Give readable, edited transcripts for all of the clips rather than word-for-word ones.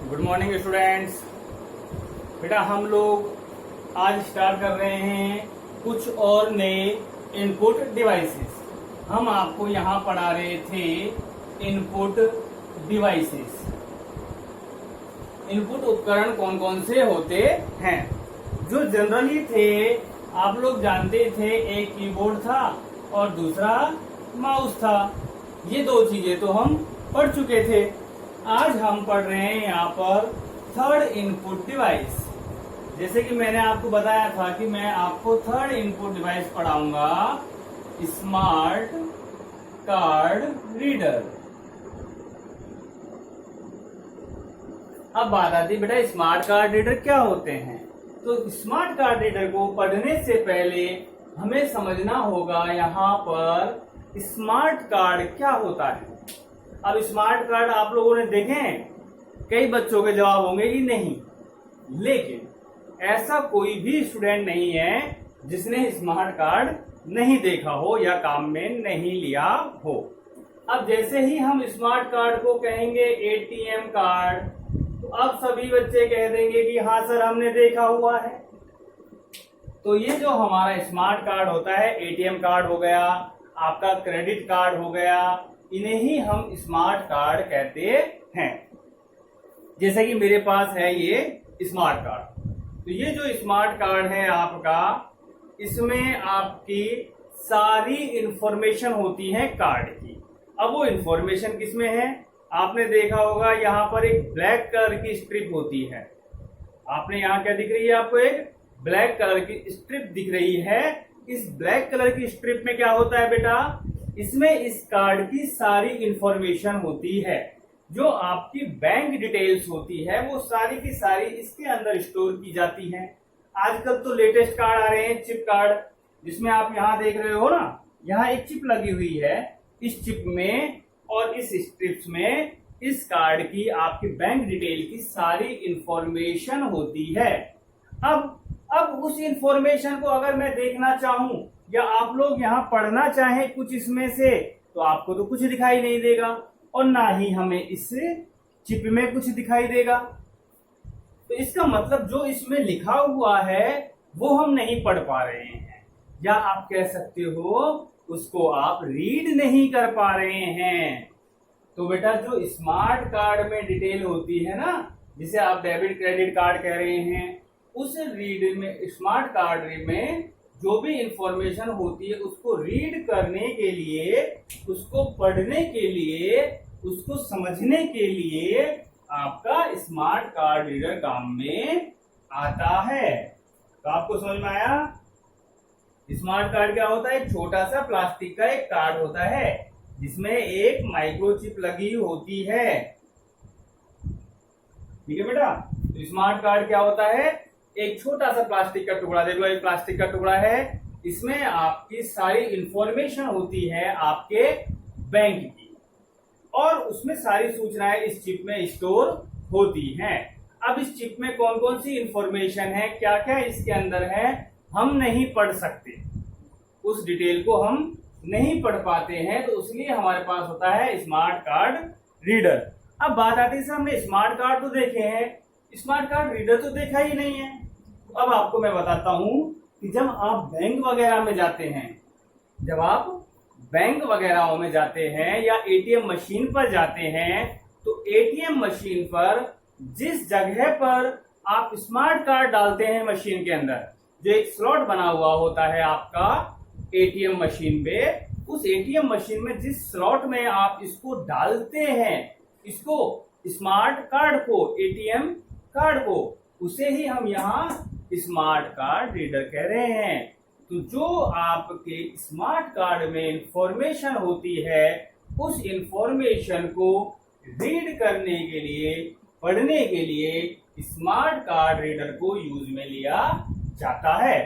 Good morning students. बेटा हम लोग आज स्टार्ट कर रहे हैं कुछ और नए इनपुट डिवाइसेस। हम आपको यहाँ पढ़ा रहे थे इनपुट डिवाइसेस। इनपुट उपकरण कौन कौन से होते हैं। जो जनरली थे आप लोग जानते थे, एक कीबोर्ड था और दूसरा माउस था। ये दो चीजें तो हम पढ़ चुके थे। आज हम पढ़ रहे हैं यहाँ पर थर्ड इनपुट डिवाइस। जैसे कि मैंने आपको बताया था कि मैं आपको थर्ड इनपुट डिवाइस पढ़ाऊंगा, स्मार्ट कार्ड रीडर। अब बात आती बेटा स्मार्ट कार्ड रीडर क्या होते हैं। तो स्मार्ट कार्ड रीडर को पढ़ने से पहले हमें समझना होगा यहाँ पर स्मार्ट कार्ड क्या होता है। अब स्मार्ट कार्ड आप लोगों ने देखे हैं, कई बच्चों के जवाब होंगे कि नहीं, लेकिन ऐसा कोई भी स्टूडेंट नहीं है जिसने स्मार्ट कार्ड नहीं देखा हो या काम में नहीं लिया हो। अब जैसे ही हम स्मार्ट कार्ड को कहेंगे एटीएम कार्ड, तो अब सभी बच्चे कह देंगे कि हाँ सर हमने देखा हुआ है। तो ये जो हमारा स्मार्ट कार्ड होता है, एटीएम कार्ड हो गया, आपका क्रेडिट कार्ड हो गया, इन्हें ही हम स्मार्ट कार्ड कहते हैं। जैसे कि मेरे पास है ये स्मार्ट कार्ड, तो ये जो स्मार्ट कार्ड है आपका, इसमें आपकी सारी इंफॉर्मेशन होती है कार्ड की। अब वो इंफॉर्मेशन किसमें है, आपने देखा होगा यहाँ पर एक ब्लैक कलर की स्ट्रिप होती है। आपने यहाँ क्या दिख रही है, आपको एक ब्लैक कलर की स्ट्रिप दिख रही है। इस ब्लैक कलर की स्ट्रिप में क्या होता है बेटा, इसमें इस कार्ड की सारी इंफॉर्मेशन होती है। जो आपकी बैंक डिटेल्स होती है वो सारी की सारी इसके अंदर स्टोर की जाती है। आजकल तो लेटेस्ट कार्ड आ रहे हैं, चिप कार्ड, जिसमें आप यहाँ देख रहे हो ना, यहाँ एक चिप लगी हुई है। इस चिप में और इस स्ट्रिप्स में इस कार्ड की आपकी बैंक डिटेल की सारी इंफॉर्मेशन होती है। अब उस इंफॉर्मेशन को अगर मैं देखना चाहूं या आप लोग यहाँ पढ़ना चाहें कुछ इसमें से, तो आपको तो कुछ दिखाई नहीं देगा और ना ही हमें इस चिप में कुछ दिखाई देगा। तो इसका मतलब जो इसमें लिखा हुआ है वो हम नहीं पढ़ पा रहे हैं, या आप कह सकते हो उसको आप रीड नहीं कर पा रहे हैं। तो बेटा जो स्मार्ट कार्ड में डिटेल होती है ना, जिसे आप डेबिट क्रेडिट कार्ड कह रहे हैं, उस रीड में, स्मार्ट कार्ड में जो भी इंफॉर्मेशन होती है उसको रीड करने के लिए, उसको पढ़ने के लिए, उसको समझने के लिए आपका स्मार्ट कार्ड रीडर काम में आता है। तो आपको समझ में आया, स्मार्ट कार्ड क्या होता है, एक छोटा सा प्लास्टिक का एक कार्ड होता है जिसमें एक माइक्रोचिप लगी होती है। ठीक है बेटा। तो स्मार्ट कार्ड क्या होता है, एक छोटा सा प्लास्टिक का टुकड़ा, देख लो एक प्लास्टिक का टुकड़ा है, इसमें आपकी सारी इंफॉर्मेशन होती है आपके बैंक की, और उसमें सारी सूचनाएं इस चिप में स्टोर होती हैं। अब इस चिप में कौन कौन सी इंफॉर्मेशन है, क्या क्या इसके अंदर है, हम नहीं पढ़ सकते, उस डिटेल को हम नहीं पढ़ पाते हैं, तो इसलिए हमारे पास होता है स्मार्ट कार्ड रीडर। अब बात आती है सर हमने स्मार्ट कार्ड तो देखे हैं, स्मार्ट कार्ड रीडर तो देखा ही नहीं है। अब आपको मैं बताता हूं कि जब आप बैंक वगैरह में जाते हैं, जब आप बैंक वगैरह में जाते हैं या एटीएम मशीन पर जाते हैं, तो एटीएम मशीन पर जिस जगह पर आप स्मार्ट कार्ड डालते हैं मशीन के अंदर, जो एक स्लॉट बना हुआ होता है आपका एटीएम मशीन पे, उस एटीएम मशीन में जिस स्लॉट में आप इसको डालते हैं, इसको स्मार्ट कार्ड को, एटीएम कार्ड को, उसे ही हम यहाँ स्मार्ट कार्ड रीडर कह रहे हैं। तो जो आपके स्मार्ट कार्ड में इंफॉर्मेशन होती है, उस इंफॉर्मेशन को रीड करने के लिए, पढ़ने के लिए स्मार्ट कार्ड रीडर को यूज में लिया जाता है।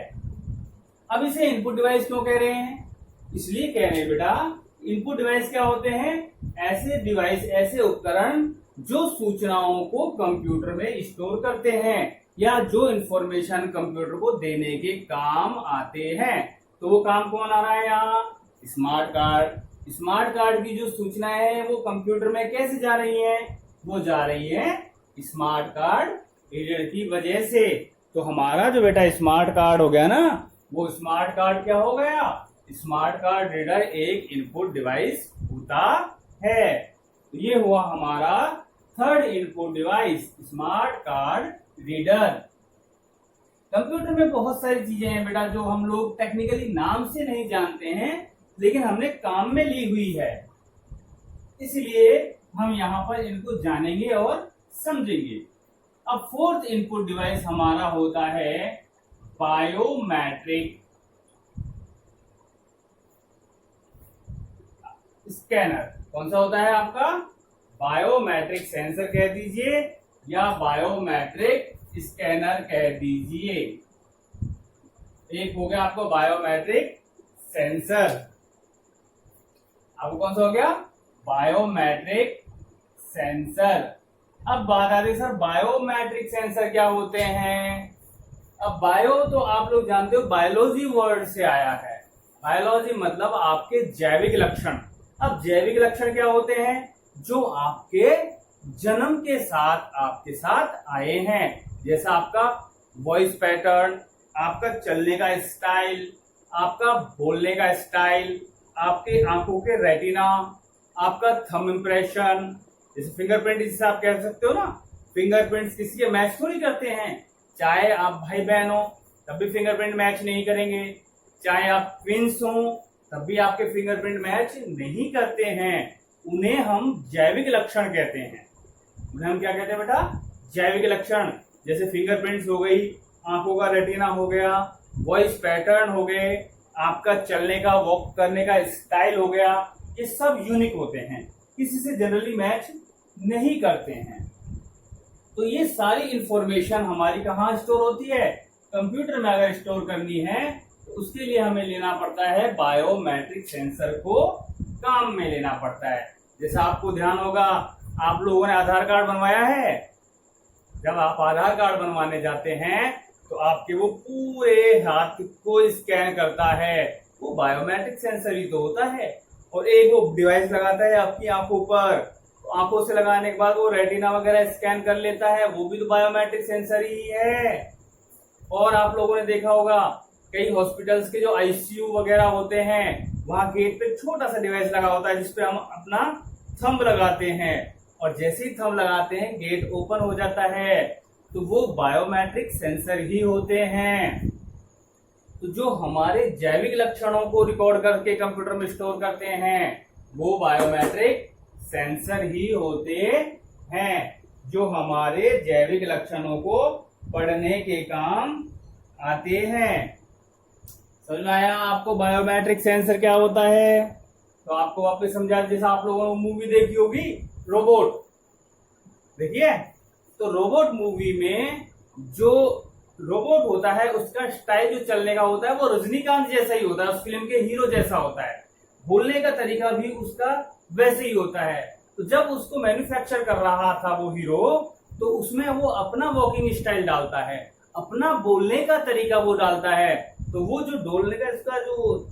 अब इसे इनपुट डिवाइस क्यों कह रहे हैं, इसलिए कह रहे हैं बेटा, इनपुट डिवाइस क्या होते हैं, ऐसे डिवाइस, ऐसे उपकरण जो सूचनाओं को कंप्यूटर में स्टोर करते हैं या जो इंफॉर्मेशन कंप्यूटर को देने के काम आते हैं। तो वो काम कौन आ रहा है यहाँ, स्मार्ट कार्ड। स्मार्ट कार्ड की जो सूचनाएं हैं वो कंप्यूटर में कैसे जा रही हैं, वो जा रही है स्मार्ट कार्ड रीडर की वजह से। तो हमारा जो बेटा स्मार्ट कार्ड हो गया ना, वो स्मार्ट कार्ड क्या हो गया? स्मार्ट कार्ड रीडर एक इनपुट डिवाइस होता है। तो ये हुआ हमारा third input device, smart card reader. Computer में बहुत सारी चीजें हैं बेटा जो हम लोग टेक्निकली नाम से नहीं जानते हैं, लेकिन हमने काम में ली हुई है, इसलिए हम यहाँ पर इनको जानेंगे और समझेंगे। अब फोर्थ इनपुट डिवाइस हमारा होता है बायोमेट्रिक स्कैनर। कौन सा होता है आपका? बायोमेट्रिक सेंसर कह दीजिए या बायोमेट्रिक स्कैनर कह दीजिए। एक हो गया आपको बायोमेट्रिक सेंसर, आपको कौन सा हो गया? Biometric sensor. अब बात आती है सर बायोमेट्रिक सेंसर क्या होते हैं? अब बायो तो आप लोग जानते हो बायोलॉजी वर्ड से आया है। बायोलॉजी मतलब आपके जैविक लक्षण। अब जैविक लक्षण क्या होते हैं? जो आपके जन्म के साथ आपके साथ आए हैं, जैसा आपका वॉइस पैटर्न, आपका चलने का स्टाइल, आपका बोलने का स्टाइल, आपके आंखों के रेटिना, आपका थंब इंप्रेशन, जैसे फिंगरप्रिंट, जिससे आप कह सकते हो ना फिंगरप्रिंट्स किसी के मैच थोड़ी करते हैं। चाहे आप भाई बहन हो तब भी फिंगरप्रिंट मैच नहीं करेंगे, चाहे आप ट्विंस हो तब भी आपके फिंगरप्रिंट मैच नहीं करते हैं। उन्हें हम जैविक लक्षण कहते हैं। उन्हें हम क्या कहते हैं बेटा? जैविक लक्षण। जैसे फिंगरप्रिंट्स हो गई, आंखों का रेटिना हो गया, वॉइस पैटर्न हो गए, आपका चलने का वॉक करने का स्टाइल हो गया, ये सब यूनिक होते हैं, किसी से जनरली मैच नहीं करते हैं। तो ये सारी इंफॉर्मेशन हमारी कहाँ स्टोर होती है? कंप्यूटर में अगर स्टोर करनी है तो उसके लिए हमें लेना पड़ता है बायोमेट्रिक सेंसर को काम में लेना पड़ता है। जैसा आपको ध्यान होगा, आप लोगों ने आधार कार्ड बनवाया है। जब आप आधार कार्ड बनवाने जाते हैं तो आपके वो पूरे हाथ को स्कैन करता है, वो बायोमेट्रिक सेंसर ही तो होता है। और एक वो डिवाइस लगाता है आपकी आंखों पर, तो आंखों से लगाने के बाद वो रेटिना वगैरह स्कैन कर लेता है, वो भी तो बायोमेट्रिक सेंसर ही है। और आप लोगों ने देखा होगा कई हॉस्पिटल्स के जो आईसीयू वगैरह होते हैं, वहां गेट पे छोटा सा डिवाइस लगा होता है जिसपे हम अपना थंब लगाते हैं, और जैसे ही थंब लगाते हैं गेट ओपन हो जाता है। तो वो बायोमेट्रिक सेंसर ही होते हैं। तो जो हमारे जैविक लक्षणों को रिकॉर्ड करके कंप्यूटर में स्टोर करते हैं वो बायोमेट्रिक सेंसर ही होते हैं, जो हमारे जैविक लक्षणों को पढ़ने के काम आते हैं। समझ में आया आपको बायोमेट्रिक सेंसर क्या होता है? तो आपको वापस समझा, जैसा आप लोगों ने मूवी देखी होगी रोबोट, देखिए। तो रोबोट मूवी में जो रोबोट होता है उसका स्टाइल जो चलने का होता है वो रजनीकांत जैसा ही होता है, उस फिल्म के हीरो जैसा होता है। बोलने का तरीका भी उसका वैसे ही होता है। तो जब उसको मैन्युफैक्चर कर रहा था वो हीरो, तो उसमें वो अपना वॉकिंग स्टाइल डालता है, अपना बोलने का तरीका वो डालता है। तो वो जो डोलने का इसका जो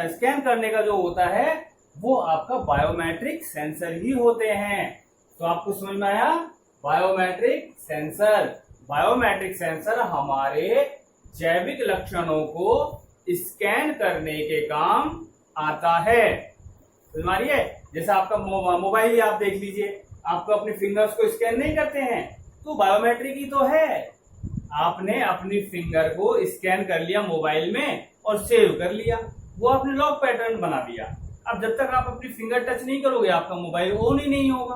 स्कैन करने का जो होता है वो आपका बायोमेट्रिक सेंसर ही होते हैं। तो आपको समझ में आया बायोमेट्रिक सेंसर? बायोमेट्रिक सेंसर हमारे जैविक लक्षणों को स्कैन करने के काम आता है। समझ में आ रही है? जैसे आपका मोबाइल ही आप देख लीजिए, आपको अपने फिंगर्स को स्कैन नहीं करते हैं, तो बायोमेट्रिक ही तो है। आपने अपनी फिंगर को स्कैन कर लिया मोबाइल में और सेव कर लिया, वो आपने लॉक पैटर्न बना दिया। अब जब तक आप अपनी फिंगर टच नहीं करोगे आपका मोबाइल ऑन ही नहीं होगा।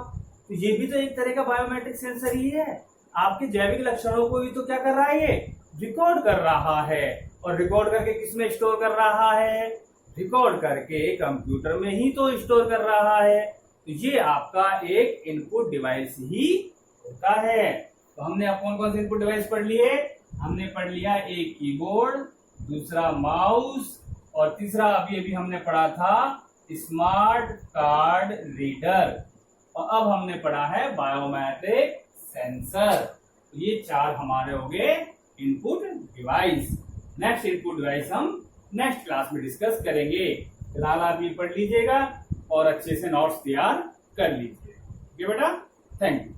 तो ये भी तो एक तरह का बायोमेट्रिक सेंसर ही है। आपके जैविक लक्षणों को भी तो क्या कर रहा है? ये रिकॉर्ड कर रहा है। और रिकॉर्ड करके किसमें स्टोर कर रहा है? रिकॉर्ड करके कंप्यूटर में ही तो स्टोर कर रहा है। तो ये आपका एक इनपुट डिवाइस ही होता है। तो हमने कौन कौन से इनपुट डिवाइस पढ़ लिए? हमने पढ़ लिया एक कीबोर्ड, दूसरा माउस, और तीसरा अभी अभी हमने पढ़ा था स्मार्ट कार्ड रीडर, और अब हमने पढ़ा है बायोमेट्रिक सेंसर। तो ये चार हमारे हो गए input device. Next input device हम नेक्स्ट क्लास में डिस्कस करेंगे। फिलहाल आप ये पढ़ लीजिएगा और अच्छे से नोट्स तैयार कर लीजिए। ओके बेटा, थैंक यू।